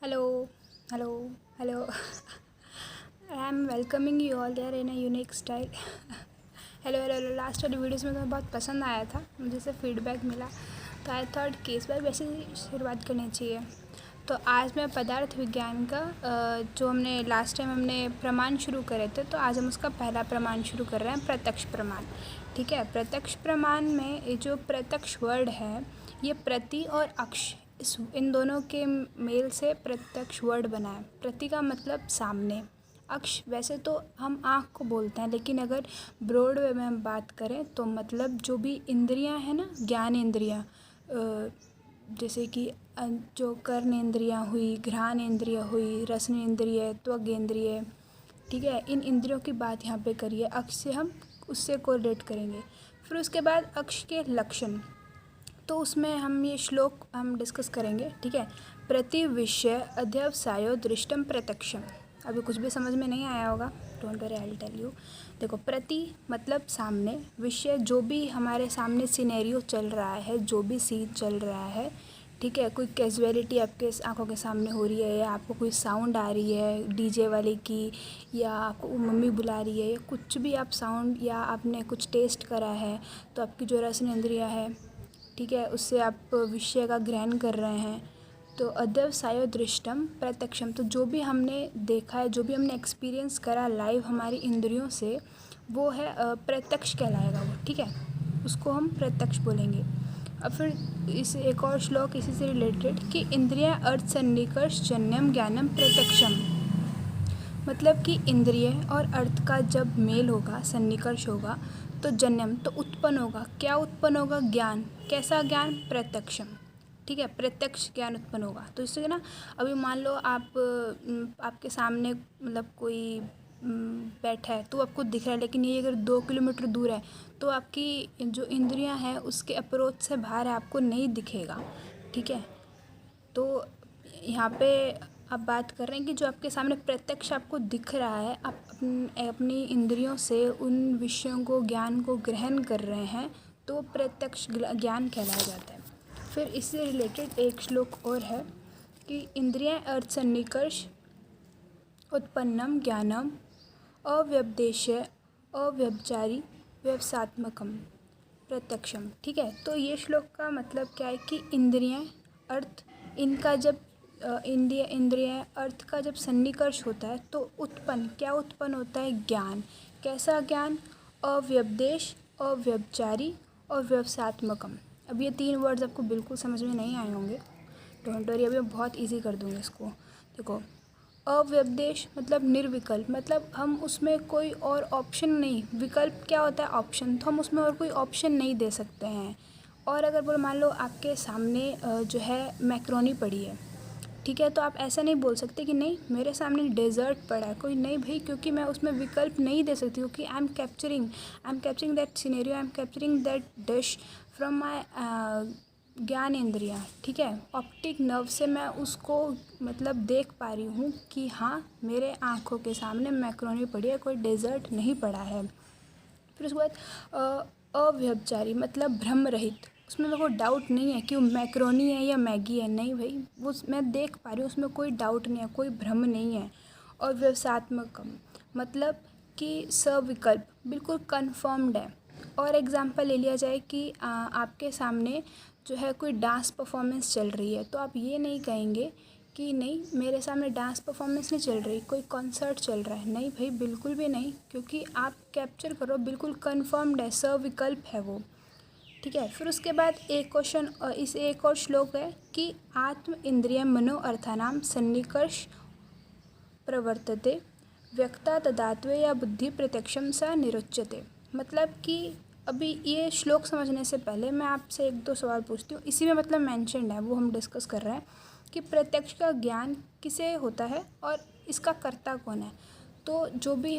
Hello, hello, hello. I am welcoming you all there in a unique style. Hello hello hello. Last वाली videos में तुम्हें बहुत पसंद आया था, मुझे से फीडबैक मिला, तो आई थॉट कि इस बार वैसे ही शुरुआत करनी चाहिए। तो आज मैं पदार्थ विज्ञान का जो हमने लास्ट टाइम हमने प्रमाण शुरू करे थे, तो आज हम उसका पहला प्रमाण शुरू कर रहे हैं, प्रत्यक्ष प्रमाण। ठीक है, प्रत्यक्ष प्रमाण में ये जो प्रत्यक्ष वर्ड है, ये प्रति और अक्ष इन दोनों के मेल से प्रत्यक्ष वर्ड बना है। प्रति का मतलब सामने, अक्ष वैसे तो हम आँख को बोलते हैं, लेकिन अगर ब्रॉड वे में हम बात करें तो मतलब जो भी इंद्रियां हैं ना, ज्ञान इंद्रियां, जैसे कि जो कर्ण इंद्रियां हुई, घ्राण इंद्रिय हुई, रसन इंद्रिय, त्वग इंद्रिय, ठीक है, इन इंद्रियों की बात यहाँ पे करिए। अक्ष से हम उससे कोरिलेट करेंगे। फिर उसके बाद अक्ष के लक्षण, तो उसमें हम ये श्लोक हम डिस्कस करेंगे। ठीक है, प्रति विषय अध्यवसायो दृष्टम प्रत्यक्षम। अभी कुछ भी समझ में नहीं आया होगा, don't worry, I will tell you. देखो, प्रति मतलब सामने, विषय जो भी हमारे सामने सिनेरियो चल रहा है, जो भी सीन चल रहा है, ठीक है, कोई कैजुअलिटी आपके आंखों के सामने हो रही है, या आपको कोई साउंड आ रही है डीजे वाले की, या आपको मम्मी बुला रही है, या कुछ भी आप साउंड, या आपने कुछ टेस्ट करा है, तो आपकी जो रसन इंद्रिया है, ठीक है, उससे आप विषय का ग्रहण कर रहे हैं। तो अध्यवसायो दृष्टम प्रत्यक्षम, तो जो भी हमने देखा है, जो भी हमने एक्सपीरियंस करा लाइव हमारी इंद्रियों से, वो है प्रत्यक्ष कहलाएगा वो। ठीक है, उसको हम प्रत्यक्ष बोलेंगे। अब फिर इस एक और श्लोक इसी से रिलेटेड कि इंद्रिय अर्थ सन्निकर्ष जन्यम ज्ञानम प्रत्यक्षम, मतलब कि इंद्रिय और अर्थ का जब मेल होगा, सन्निकर्ष होगा, तो जन्यम तो उत्पन्न होगा। क्या उत्पन्न होगा? ज्ञान। कैसा ज्ञान? प्रत्यक्षम। ठीक है, प्रत्यक्ष ज्ञान उत्पन्न होगा। तो इससे ना, अभी मान लो आपके सामने मतलब कोई बैठा है, तो आपको दिख रहा है, लेकिन ये अगर 2 किलोमीटर दूर है, तो आपकी जो इंद्रियां हैं उसके अप्रोच से बाहर है, आपको नहीं दिखेगा। ठीक है, तो यहाँ पे आप बात कर रहे हैं कि जो आपके सामने प्रत्यक्ष आपको दिख रहा है, आप अपनी इंद्रियों से उन विषयों को, ज्ञान को ग्रहण कर रहे हैं, तो प्रत्यक्ष ज्ञान कहलाया जाता है। फिर इससे रिलेटेड एक श्लोक और है कि इंद्रिय अर्थ सन्निकर्ष उत्पन्नम ज्ञानम अव्यपदेश्य अव्यभिचारी व्यवसात्मकम प्रत्यक्षम। ठीक है, तो ये श्लोक का मतलब क्या है कि इंद्रियां, अर्थ, इनका जब इंद्रिय अर्थ का जब सन्निकर्ष होता है, तो क्या उत्पन्न होता है? ज्ञान। कैसा ज्ञान? अव्यपदेश, अव्यभिचारी और व्यवसात्मकम। अब ये 3 वर्ड्स आपको बिल्कुल समझ में नहीं आए होंगे, डोंट वरी, अभी मैं बहुत ईजी कर दूँगी इसको। देखो, अव्यपदेश मतलब निर्विकल्प, मतलब हम उसमें कोई और ऑप्शन नहीं, विकल्प क्या होता है? ऑप्शन, तो हम उसमें और कोई ऑप्शन नहीं दे सकते हैं। और अगर बोलो, मान लो आपके सामने जो है मैक्रोनी पड़ी है, ठीक है, तो आप ऐसा नहीं बोल सकते कि नहीं मेरे सामने डेजर्ट पड़ा है, कोई नहीं भाई, क्योंकि मैं उसमें विकल्प नहीं दे सकती, क्योंकि I am capturing that scenario, I am capturing that dish from my ज्ञान इंद्रियाँ। ठीक है, ऑप्टिक नर्व से मैं उसको मतलब देख पा रही हूँ कि हाँ, मेरे आँखों के सामने मैक्रोनी पड़ी है, कोई डेजर्ट नहीं पड़ा है। फिर उसके बाद अव्यभिचारी मतलब भ्रम रहित, उसमें मेरे को डाउट नहीं है कि वो मैक्रोनी है या मैगी है, नहीं भाई, वो मैं देख पा रही हूँ, उसमें कोई डाउट नहीं है, कोई भ्रम नहीं है। और व्यवसात्मकम मतलब कि सविकल्प, बिल्कुल कन्फर्म्ड है। और एग्जांपल ले लिया जाए कि आपके सामने जो है कोई डांस परफॉर्मेंस चल रही है, तो आप ये नहीं कहेंगे कि नहीं मेरे सामने डांस परफॉर्मेंस नहीं चल रही, कोई कॉन्सर्ट चल रहा है, नहीं भाई, बिल्कुल भी नहीं, क्योंकि आप कैप्चर करो, बिल्कुल कन्फर्म्ड है, सविकल्प है वो। ठीक है, फिर उसके बाद एक क्वेश्चन, इस एक और श्लोक है कि आत्म इंद्रिय मनो अर्थानाम सन्निकर्ष प्रवर्तते व्यक्ता तदात्वे या बुद्धि प्रत्यक्षम सा निरुच्यते। मतलब कि अभी ये श्लोक समझने से पहले मैं आपसे 1-2 सवाल पूछती हूँ, इसी में मतलब मेंशन्ड है, वो हम डिस्कस कर रहे हैं कि प्रत्यक्ष का ज्ञान किसे होता है और इसका कर्ता कौन है। तो जो भी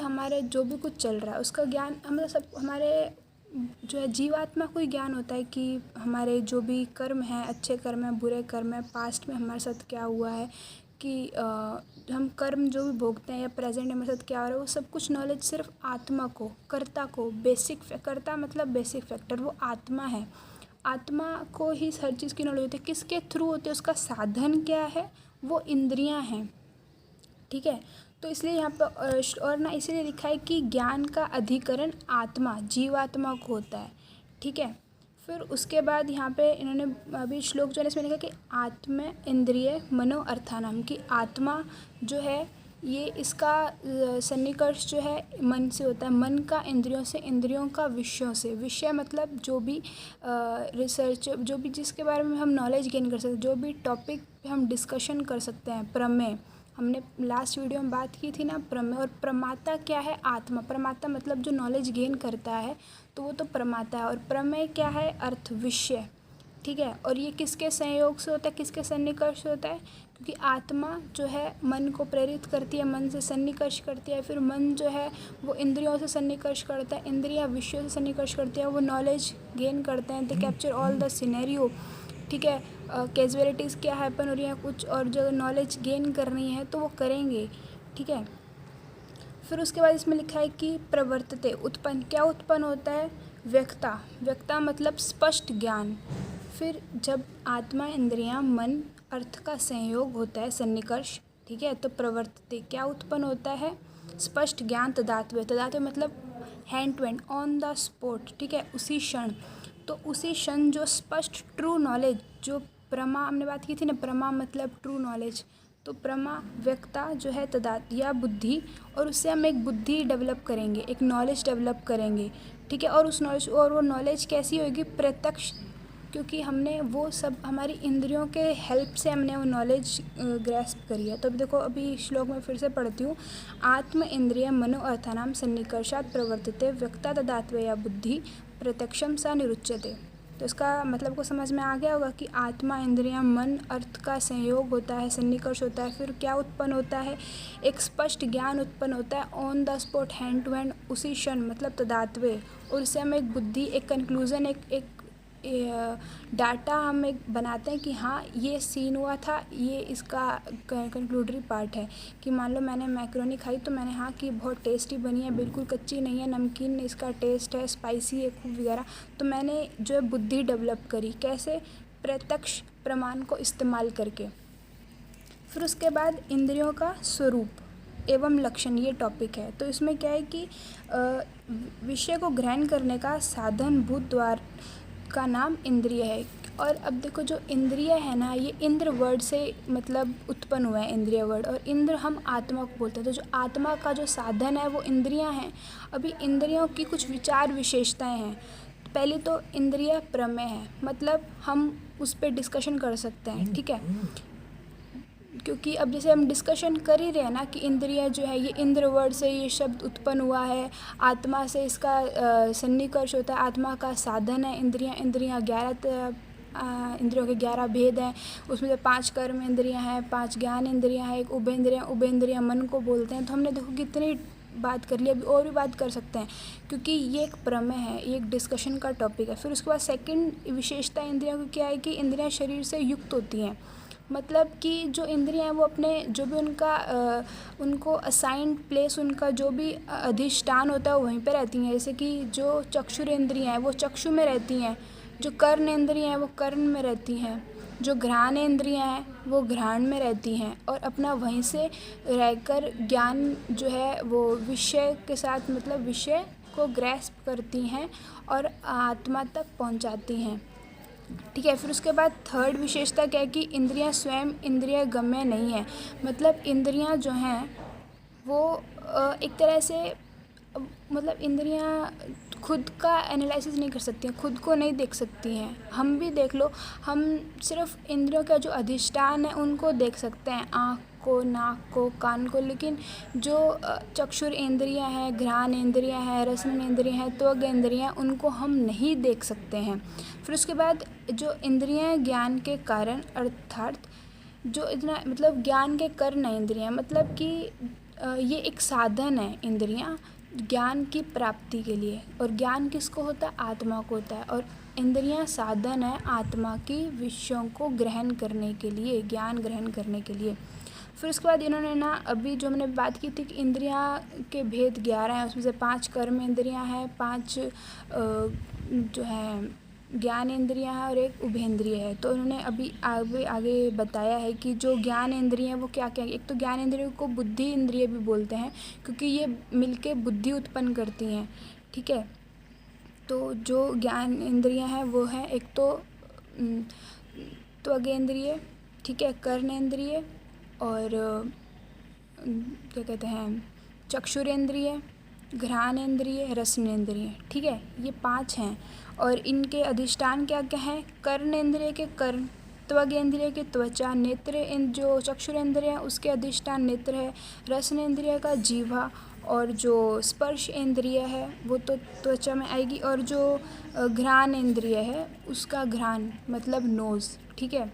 कुछ चल रहा है उसका ज्ञान हम सब, हमारे जो है जीवात्मा को ही ज्ञान होता है कि हमारे जो भी कर्म हैं, अच्छे कर्म हैं, बुरे कर्म हैं, पास्ट में हमारे साथ क्या हुआ है, कि हम कर्म जो भी भोगते हैं या प्रेजेंट में हमारे साथ क्या हो रहा है, वो सब कुछ नॉलेज सिर्फ आत्मा को, कर्ता को, कर्ता मतलब बेसिक फैक्टर, वो आत्मा है। आत्मा को ही हर चीज़ की नॉलेज होती है। किसके थ्रू होती है? उसका साधन क्या है वो इंद्रियां हैं, ठीक है। तो इसलिए यहाँ पर और ना इसीलिए लिखा है कि ज्ञान का अधिकरण आत्मा, जीवात्मा को होता है, ठीक है। फिर उसके बाद यहाँ पे इन्होंने अभी श्लोक जो है इसमें लिखा कि आत्म इंद्रिय मनो अर्थानाम, कि आत्मा जो है ये इसका सन्निकर्ष जो है मन से होता है, मन का इंद्रियों से, इंद्रियों का विषयों से। विषय मतलब जो भी रिसर्च, जो भी जिसके बारे में हम नॉलेज गेन कर सकते हैं, जो भी टॉपिक पे हम डिस्कशन कर सकते हैं। प्रमेय, हमने लास्ट वीडियो में बात की थी ना प्रमेय। और प्रमाता क्या है? आत्मा। प्रमाता मतलब जो नॉलेज गेन करता है तो वो तो प्रमाता है। और प्रमेय क्या है? अर्थ, विषय, ठीक है। और ये किसके संयोग से होता है, किसके सन्निकर्ष से होता है? क्योंकि आत्मा जो है मन को प्रेरित करती है, मन से सन्निकर्ष करती है, फिर मन जो है वो इंद्रियों से सन्निकर्ष करता है, इंद्रियां विषयों से सन्निकर्ष करती है, वो नॉलेज गेन करते हैं। They capture all the scenario, ठीक है। कैजुअलिटीज़ क्या हैपन हो रही है कुछ, और जो नॉलेज गेन करनी है तो वो करेंगे, ठीक है। फिर उसके बाद इसमें लिखा है कि प्रवर्तते, उत्पन्न, क्या उत्पन्न होता है? व्यक्ता। व्यक्ता मतलब स्पष्ट ज्ञान। फिर जब आत्मा, इंद्रियां, मन, अर्थ का संयोग होता है, सन्निकर्ष, ठीक है, तो प्रवर्तते क्या उत्पन्न होता है? स्पष्ट ज्ञान। तदात्म्य, तदात्म्य मतलब hand to hand, on the spot, ठीक है, उसी क्षण। तो उसी क्षण जो स्पष्ट ट्रू नॉलेज, जो प्रमा हमने बात की थी ना, प्रमा मतलब ट्रू नॉलेज, तो प्रमा व्यक्ता जो है तदात या बुद्धि, और उससे हम एक बुद्धि डेवलप करेंगे, एक नॉलेज डेवलप करेंगे, ठीक है। और उस नॉलेज, और वो नॉलेज कैसी होगी? प्रत्यक्ष, क्योंकि हमने वो सब हमारी इंद्रियों के हेल्प से हमने वो नॉलेज ग्रैस्प करी है। तो अब देखो, अभी श्लोक में फिर से पढ़ती हूँ। आत्म इंद्रिय मनो अर्थानाम सन्निकर्षात् प्रवर्तते व्यक्ता तदात्म्य या बुद्धि प्रत्यक्षम सा निरुच्यते। तो इसका मतलब को समझ में आ गया होगा कि आत्मा, इंद्रियां, मन, अर्थ का संयोग होता है, सन्निकर्ष होता है, फिर क्या उत्पन्न होता है? एक स्पष्ट ज्ञान उत्पन्न होता है, on the spot, hand to hand, उसी क्षण, मतलब तदात्म्य। और इससे हम एक बुद्धि, एक कंक्लूज़न, एक डाटा हम एक बनाते हैं कि हाँ ये सीन हुआ था, ये इसका कंक्लूडरी पार्ट है। कि मान लो मैंने मैक्रोनी खाई तो मैंने हाँ कि बहुत टेस्टी बनी है, बिल्कुल कच्ची नहीं है, नमकीन इसका टेस्ट है, स्पाइसी है खूब वगैरह। तो मैंने जो है बुद्धि डेवलप करी, कैसे? प्रत्यक्ष प्रमाण को इस्तेमाल करके। फिर उसके बाद इंद्रियों का स्वरूप एवं लक्षण, ये टॉपिक है। तो इसमें क्या है कि विषय को ग्रहण करने का साधन भूत द्वार का नाम इंद्रिय है। और अब देखो, जो इंद्रिय है ना, ये इंद्र वर्ड से मतलब उत्पन्न हुआ है, इंद्रिय वर्ड। और इंद्र हम आत्मा को बोलते हैं। तो जो आत्मा का जो साधन है वो इंद्रियां हैं। अभी इंद्रियों की कुछ विचार विशेषताएं हैं। पहली तो इंद्रिय प्रमेय है, मतलब हम उस पर डिस्कशन कर सकते हैं, ठीक है। क्योंकि अब जैसे हम डिस्कशन कर ही रहे हैं ना कि इंद्रिय जो है ये इंद्र वर्ड से ये शब्द उत्पन्न हुआ है, आत्मा से इसका सन्निकर्ष होता है, आत्मा का साधन है इंद्रियां। इंद्रियां 11 इंद्रियों के 11 भेद हैं। उसमें से 5 कर्म इंद्रियां हैं, 5 ज्ञान इंद्रियां हैं, एक उपेंद्रियां मन को बोलते हैं। तो हमने देखो कितनी बात कर ली, अभी और भी बात कर सकते हैं, क्योंकि ये एक प्रमेय है, ये एक डिस्कशन का टॉपिक है। फिर उसके बाद सेकंड विशेषता इंद्रियों की क्या है कि इंद्रियां शरीर से युक्त होती हैं। मतलब कि जो इंद्रियां हैं वो अपने जो भी उनको असाइंड प्लेस, उनका जो भी अधिष्ठान होता है वो वहीं पे रहती हैं। जैसे कि जो चक्षुर इंद्रियां हैं वो चक्षु में रहती हैं, जो कर्ण इंद्रियां हैं वो कर्ण में रहती हैं, जो घ्राण इंद्रियां हैं वो घ्राण में रहती हैं, और अपना वहीं से रहकर ज्ञान जो है वो विषय के साथ, मतलब विषय को ग्रैस्प करती हैं और आत्मा तक पहुंचाती हैं, ठीक है। फिर उसके बाद थर्ड विशेषता क्या है कि इंद्रियां स्वयं इंद्रिय गम्य नहीं है। मतलब इंद्रियां जो हैं वो एक तरह से मतलब इंद्रियां खुद का एनालिसिस नहीं कर सकती हैं, खुद को नहीं देख सकती हैं। हम भी देख लो, हम सिर्फ इंद्रियों का जो अधिष्ठान है उनको देख सकते हैं, आँख को, नाक को, कान को, लेकिन जो चक्षुर इंद्रियां हैं, घ्राण इंद्रियां हैं, रसन इंद्रियां हैं, त्वग इंद्रियां, उनको हम नहीं देख सकते हैं। फिर उसके बाद जो इंद्रियां ज्ञान के कारण, अर्थात जो इतना मतलब ज्ञान के कारण है इंद्रियां, मतलब कि ये एक साधन है इंद्रियां ज्ञान की प्राप्ति के लिए। और ज्ञान किसको होता है? आत्मा को होता है। और इंद्रियां साधन है आत्मा की विषयों को ग्रहण करने के लिए, ज्ञान ग्रहण करने के लिए। फिर उसके बाद इन्होंने ना अभी जो हमने बात की थी कि इंद्रियां के भेद 11 हैं, उसमें से 5 कर्म इंद्रियां हैं, 5 जो है ज्ञानेंद्रियाँ हैं और एक उभेंद्रिय है। तो उन्होंने अभी आगे आगे बताया है कि जो ज्ञानेंद्रिय हैं वो क्या क्या है। एक तो ज्ञानेंद्रियों को बुद्धि इंद्रिय भी बोलते हैं, क्योंकि ये मिलके बुद्धि उत्पन्न करती हैं, ठीक है। तो जो ज्ञान इंद्रियाँ हैं वो हैं एक तो त्वगेंद्रिय, ठीक है, कर्णेंद्रिय और क्या कहते हैं चक्षुरेंद्रिय, घ्राणेंद्रिय, रसनेंद्रिय, ठीक है। ये 5 हैं और इनके अधिष्ठान क्या क्या हैं। कर्णेंद्रिय के कर्ण, त्वगेंद्रिय के त्वचा, नेत्र जो चक्षुरेंद्रिय है उसके अधिष्ठान नेत्र है, रसनेंद्रिय का जीवा, और जो स्पर्श इंद्रिय है वो तो त्वचा में आएगी, और जो घ्राण इंद्रिय है उसका घ्राण मतलब नोज़, ठीक है।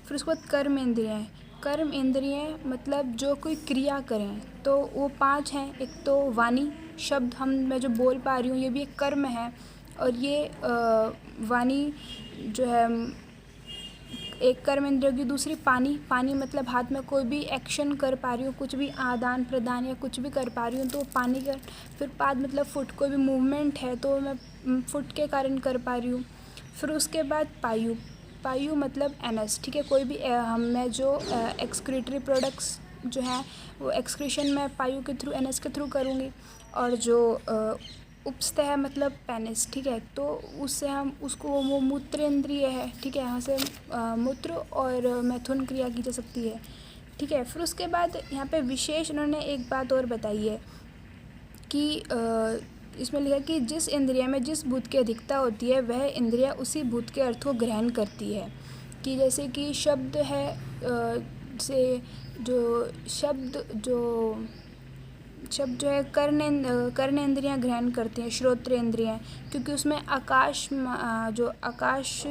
फिर उसके बाद कर्म इंद्रिय है। कर्म इंद्रिय मतलब जो कोई क्रिया करें, तो वो 5 हैं। एक तो वाणी, शब्द मैं जो बोल पा रही हूँ ये भी एक कर्म है, और ये वाणी जो है एक कर्म इंद्रिय की। दूसरी पानी, पानी मतलब हाथ में कोई भी एक्शन कर पा रही हूँ, कुछ भी आदान प्रदान या कुछ भी कर पा रही हूँ तो पानी का। फिर पाद मतलब फुट, कोई भी मूवमेंट है तो मैं फुट के कारण कर पा रही हूँ। फिर उसके बाद पायु, पायु मतलब एनस, ठीक है। कोई भी मैं जो एक्सक्रीटरी प्रोडक्ट्स जो हैं वो एक्सक्रीशन मैं पायु के थ्रू, एनस के थ्रू करूँगी। और जो उपस्थ है मतलब पेनिस, ठीक है। तो उससे हम उसको वो मूत्रेंद्रिय है, ठीक है। यहाँ से मूत्र और मैथुन क्रिया की जा सकती है, ठीक है। फिर उसके बाद यहाँ पे विशेष उन्होंने एक बात और बताई है कि इसमें लिखा कि जिस इंद्रिय में जिस भूत की अधिकता होती है वह इंद्रिय उसी भूत के अर्थ को ग्रहण करती है। कि जैसे कि शब्द है से जो शब्द जो है कर्णेंद्रियाँ ग्रहण करती हैं, श्रोत्रेंद्रियाँ, क्योंकि उसमें आकाश जो आकाश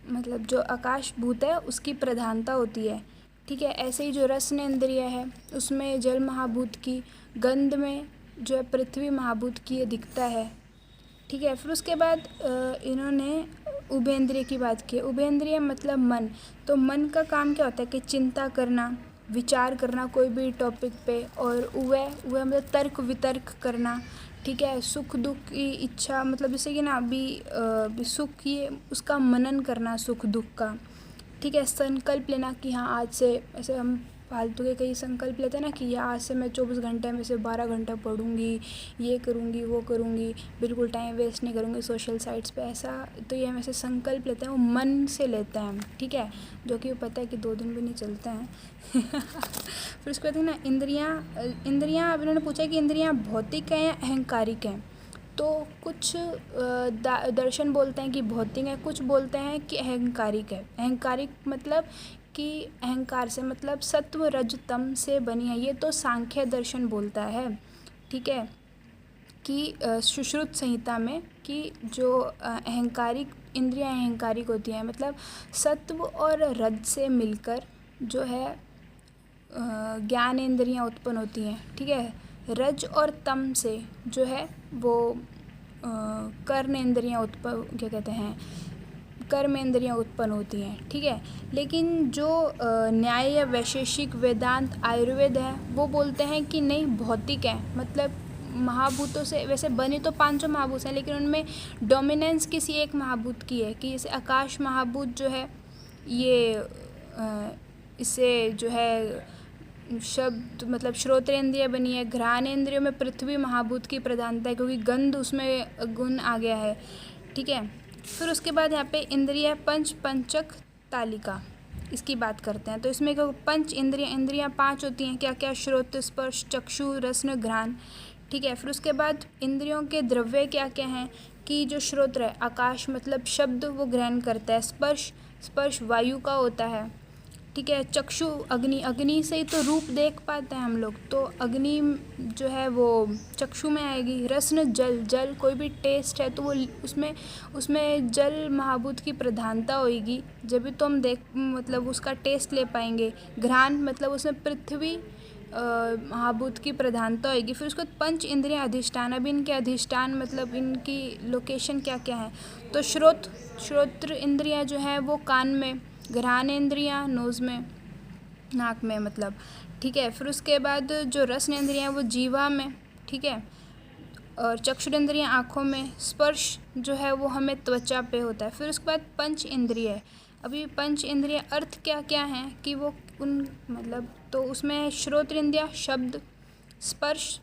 मतलब जो आकाश भूत है उसकी प्रधानता होती है, ठीक है। ऐसे ही जो रसनेंद्रिय है उसमें जल महाभूत की, गंध में जो है पृथ्वी महाभूत की दिखता है, ठीक है। फिर उसके बाद इन्होंने उभेंद्रिय की बात की। उभेंद्रिय मतलब मन। तो मन का काम क्या होता है कि चिंता करना, विचार करना कोई भी टॉपिक पे, और उवय मतलब तर्क वितर्क करना, ठीक है। सुख दुख की इच्छा मतलब जैसे कि ना अभी सुख ये उसका मनन करना सुख दुख का, ठीक है। संकल्प लेना कि हाँ आज से, ऐसे हम फालतू के कई संकल्प लेते हैं ना कि आज से मैं 24 घंटे में से 12 घंटा पढ़ूंगी, ये करूंगी वो करूंगी, बिल्कुल टाइम वेस्ट नहीं करूंगी सोशल साइट्स पे, ऐसा। तो ये हम ऐसे संकल्प लेते हैं, वो मन से लेते हैं हम, ठीक है। जो कि पता है कि 2 दिन भी नहीं चलते हैं। फिर उसके बाद ना इंद्रियाँ अब इन्होंने पूछा कि इंद्रियाँ भौतिक हैं या अहंकारिक हैं। तो कुछ दर्शन बोलते हैं कि भौतिक है, कुछ बोलते हैं कि अहंकारिक है। अहंकारिक मतलब कि अहंकार से मतलब सत्व रज तम से बनी है, ये तो सांख्य दर्शन बोलता है, ठीक है। कि सुश्रुत संहिता में कि जो अहंकारिक इंद्रियां अहंकारिक होती हैं मतलब सत्व और रज से मिलकर जो है ज्ञान इंद्रियां उत्पन्न होती हैं, ठीक है। रज और तम से जो है वो कर्म इंद्रियां उत्पन्न क्या कहते हैं कर्म इंद्रियां उत्पन्न होती हैं, ठीक है। लेकिन जो न्याय या वैशेषिक वेदांत आयुर्वेद है वो बोलते हैं कि नहीं भौतिक है, मतलब महाभूतों से वैसे बने तो 500 महाभूत हैं लेकिन उनमें डोमिनेंस किसी एक महाभूत की है। कि जैसे आकाश महाभूत जो है ये इससे जो है शब्द मतलब श्रोत्रेंद्रिय बनी है। घ्राणेंद्रियों में पृथ्वी महाभूत की प्रधानता है क्योंकि गंध उसमें गुण आ गया है, ठीक है। फिर उसके बाद यहाँ पे इंद्रिय पंचक तालिका, इसकी बात करते हैं। तो इसमें पंच इंद्रियाँ 5 होती हैं, क्या क्या, श्रोत्र स्पर्श चक्षु रसन घ्राण, ठीक है। फिर उसके बाद इंद्रियों के द्रव्य क्या क्या हैं कि जो श्रोत्र है आकाश मतलब शब्द वो ग्रहण करता है, स्पर्श वायु का होता है, ठीक है। चक्षु अग्नि से ही तो रूप देख पाते हैं हम लोग, तो अग्नि जो है वो चक्षु में आएगी। रसन जल कोई भी टेस्ट है तो वो उसमें जल महाभूत की प्रधानता होगी, जब भी तो हम मतलब उसका टेस्ट ले पाएंगे। घ्राण मतलब उसमें पृथ्वी महाभूत की प्रधानता होगी। फिर उसके बाद पंच इंद्रिय अधिष्ठान, अब इनके अधिष्ठान मतलब इनकी लोकेशन क्या क्या है। तो श्रोत्र इंद्रियां जो है वो कान में, घ्राणेंद्रियां नोज़ में नाक में मतलब, ठीक है। फिर उसके बाद जो रसनेंद्रियां वो जीवा में, ठीक है। और चक्षुरेंद्रियाँ आँखों में, स्पर्श जो है वो हमें त्वचा पे होता है। फिर उसके बाद पंच इंद्रिय है। अभी पंच इंद्रिय अर्थ क्या क्या हैं कि वो उन मतलब तो उसमें श्रोत्रेंद्रिय शब्द, स्पर्श,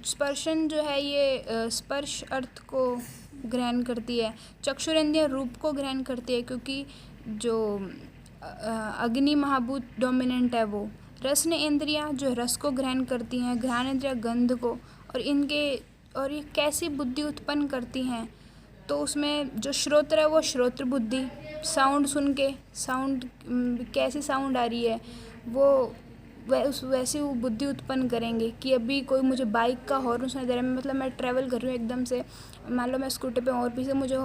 स्पर्शन जो है ये स्पर्श अर्थ को ग्रहण करती है। चक्षुरेंद्रिय रूप को ग्रहण करती है क्योंकि जो अग्नि महाभूत डोमिनेंट है वो। रसन इंद्रियाँ जो रस को ग्रहण करती हैं, घ्राणेंद्रिय गंध को, और ये कैसी बुद्धि उत्पन्न करती हैं, तो उसमें जो श्रोत्र है वो श्रोत्र बुद्धि, साउंड सुन के साउंड कैसी साउंड आ रही है वो वैसी वो बुद्धि उत्पन्न करेंगे कि अभी कोई मुझे बाइक का हॉर्न सुनाई दे रहा है, मतलब मैं ट्रैवल कर रही हूँ एकदम से, मान लो मैं स्कूटर पे और पीछे मुझे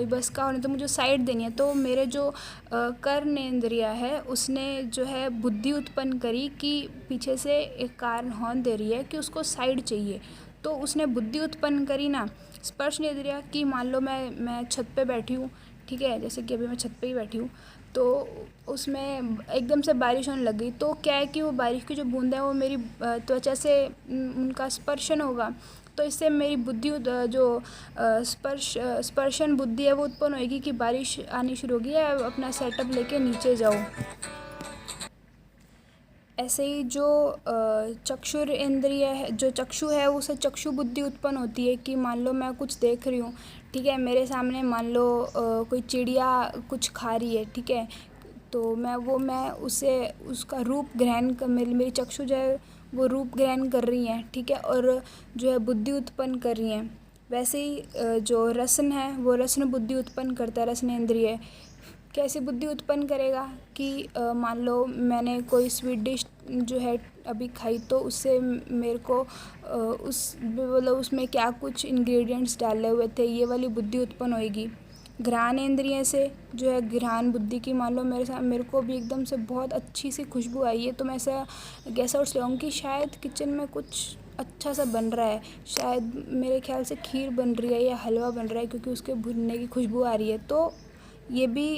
बस का हॉर्न तो मुझे साइड देनी है, तो मेरे जो कर्णेंद्रिया है उसने जो है बुद्धि उत्पन्न करी कि पीछे से एक कार हॉर्न दे रही है कि उसको साइड चाहिए, तो उसने बुद्धि उत्पन्न करी ना। स्पर्श इंद्रिया कि मान लो मैं छत पे बैठी हूँ, ठीक है, जैसे कि अभी मैं छत पे ही बैठी हूँ, तो उसमें एकदम से बारिश होने लग गई, तो क्या है कि वो बारिश की जो बूंद है वो मेरी त्वचा से उनका स्पर्शन होगा, तो इससे मेरी बुद्धि जो स्पर्शन बुद्धि है वो उत्पन्न होगी कि बारिश आनी शुरू होगी है, अपना सेटअप लेके नीचे जाओ। ऐसे ही जो चक्षुर इंद्रिय है, जो चक्षु है उससे चक्षु बुद्धि उत्पन्न होती है कि मान लो मैं कुछ देख रही हूँ, ठीक है, मेरे सामने मान लो कोई चिड़िया कुछ खा रही है, ठीक है, तो मैं उसे उसका रूप ग्रहण कर मेरी चक्षु जो है वो रूप ग्रहण कर रही हैं, ठीक है, और जो है बुद्धि उत्पन्न कर रही हैं। वैसे ही जो रसन है वो रसन बुद्धि उत्पन्न करता है, रसन इंद्रिय कैसी बुद्धि उत्पन्न करेगा कि मान लो मैंने कोई स्वीट डिश जो है अभी खाई, तो उससे मेरे को उस मतलब उसमें क्या कुछ इंग्रेडिएंट्स डाले हुए थे, ये वाली बुद्धि उत्पन्न होएगी। घ्राण इंद्रिय से जो है घ्राण बुद्धि की, मान लो मेरे को भी एकदम से बहुत अच्छी सी खुशबू आई है, तो मैं ऐसा गैस आउट से कि शायद किचन में कुछ अच्छा सा बन रहा है, शायद मेरे ख्याल से खीर बन रही है या हलवा बन रहा है क्योंकि उसके भुनने की खुशबू आ रही है, तो ये भी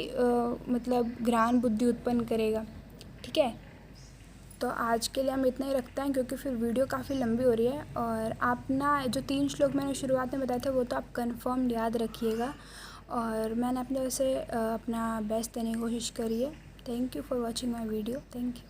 मतलब घ्राण बुद्धि उत्पन्न करेगा, ठीक है। तो आज के लिए हम इतना ही रखते हैं क्योंकि फिर वीडियो काफ़ी लंबी हो रही है, और आप ना जो 3 श्लोक मैंने शुरुआत में बताया था वो तो आप कंफर्म याद रखिएगा, और मैंने अपने वैसे अपना बेस्ट देने की कोशिश करी है। Thank you for watching my video, thank you.